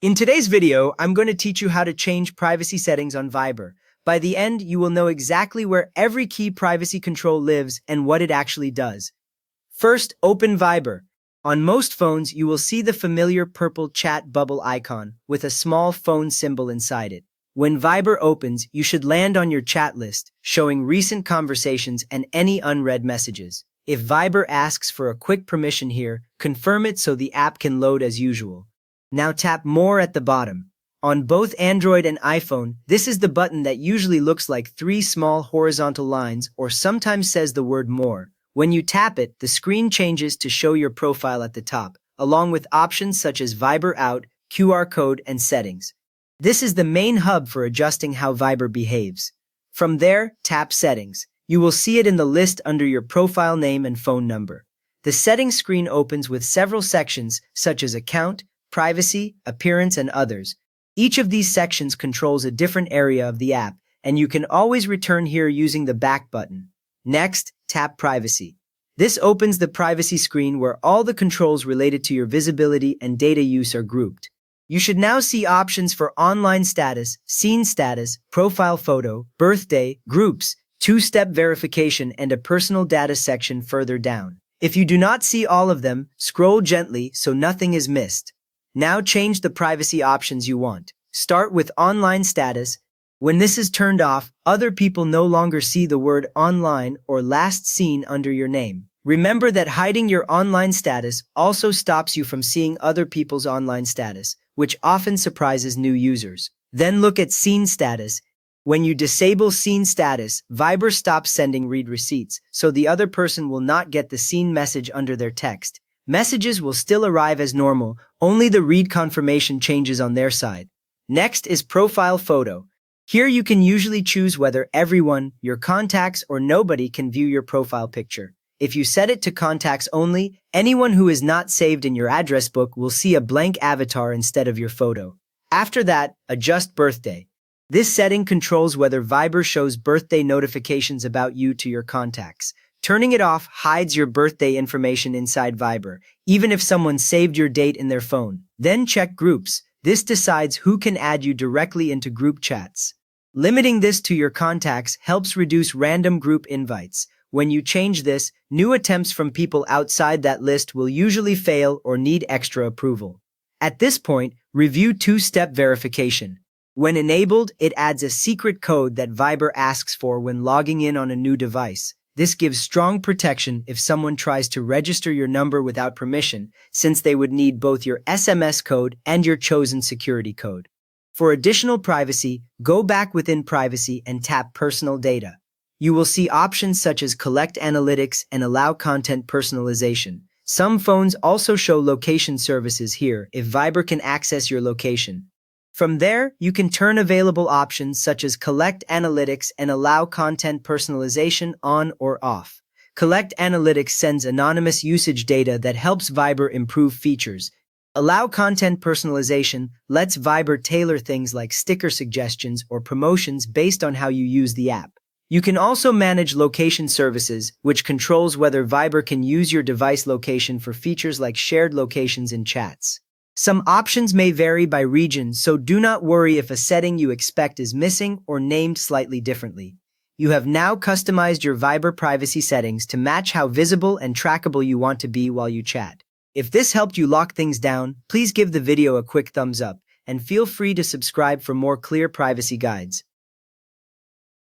In today's video, I'm going to teach you how to change privacy settings on Viber. By the end, you will know exactly where every key privacy control lives and what it actually does. First, open Viber. On most phones, you will see the familiar purple chat bubble icon with a small phone symbol inside it. When Viber opens, you should land on your chat list, showing recent conversations and any unread messages. If Viber asks for a quick permission here, confirm it so the app can load as usual. Now tap More at the bottom. On both Android and iPhone, this is the button that usually looks like three small horizontal lines or sometimes says the word More. When you tap it, the screen changes to show your profile at the top, along with options such as Viber Out, QR code, and settings. This is the main hub for adjusting how Viber behaves. From there, tap Settings. You will see it in the list under your profile name and phone number. The settings screen opens with several sections such as Account, Privacy, Appearance, and others. Each of these sections controls a different area of the app, and you can always return here using the back button. Next, tap Privacy. This opens the privacy screen where all the controls related to your visibility and data use are grouped. You should now see options for online status, scene status, profile photo, birthday, groups, two-step verification, and a personal data section further down. If you do not see all of them, scroll gently so nothing is missed. Now change the privacy options you want. Start with online status. When this is turned off, other people no longer see the word online or last seen under your name. Remember that hiding your online status also stops you from seeing other people's online status, which often surprises new users. Then look at scene status. When you disable scene status, Viber stops sending read receipts, so the other person will not get the seen message under their text. Messages will still arrive as normal, only the read confirmation changes on their side. Next is profile photo. Here you can usually choose whether everyone, your contacts, or nobody can view your profile picture. If you set it to contacts only, anyone who is not saved in your address book will see a blank avatar instead of your photo. After that, adjust birthday. This setting controls whether Viber shows birthday notifications about you to your contacts. Turning it off hides your birthday information inside Viber, even if someone saved your date in their phone. Then check Groups. This decides who can add you directly into group chats. Limiting this to your contacts helps reduce random group invites. When you change this, new attempts from people outside that list will usually fail or need extra approval. At this point, review two-step verification. When enabled, it adds a secret code that Viber asks for when logging in on a new device. This gives strong protection if someone tries to register your number without permission, since they would need both your SMS code and your chosen security code. For additional privacy, go back within Privacy and tap Personal Data. You will see options such as Collect Analytics and Allow Content Personalization. Some phones also show location services here if Viber can access your location. From there, you can turn available options such as Collect Analytics and Allow Content Personalization on or off. Collect Analytics sends anonymous usage data that helps Viber improve features. Allow Content Personalization lets Viber tailor things like sticker suggestions or promotions based on how you use the app. You can also manage Location Services, which controls whether Viber can use your device location for features like shared locations in chats. Some options may vary by region, so do not worry if a setting you expect is missing or named slightly differently. You have now customized your Viber privacy settings to match how visible and trackable you want to be while you chat. If this helped you lock things down, please give the video a quick thumbs up, and feel free to subscribe for more clear privacy guides.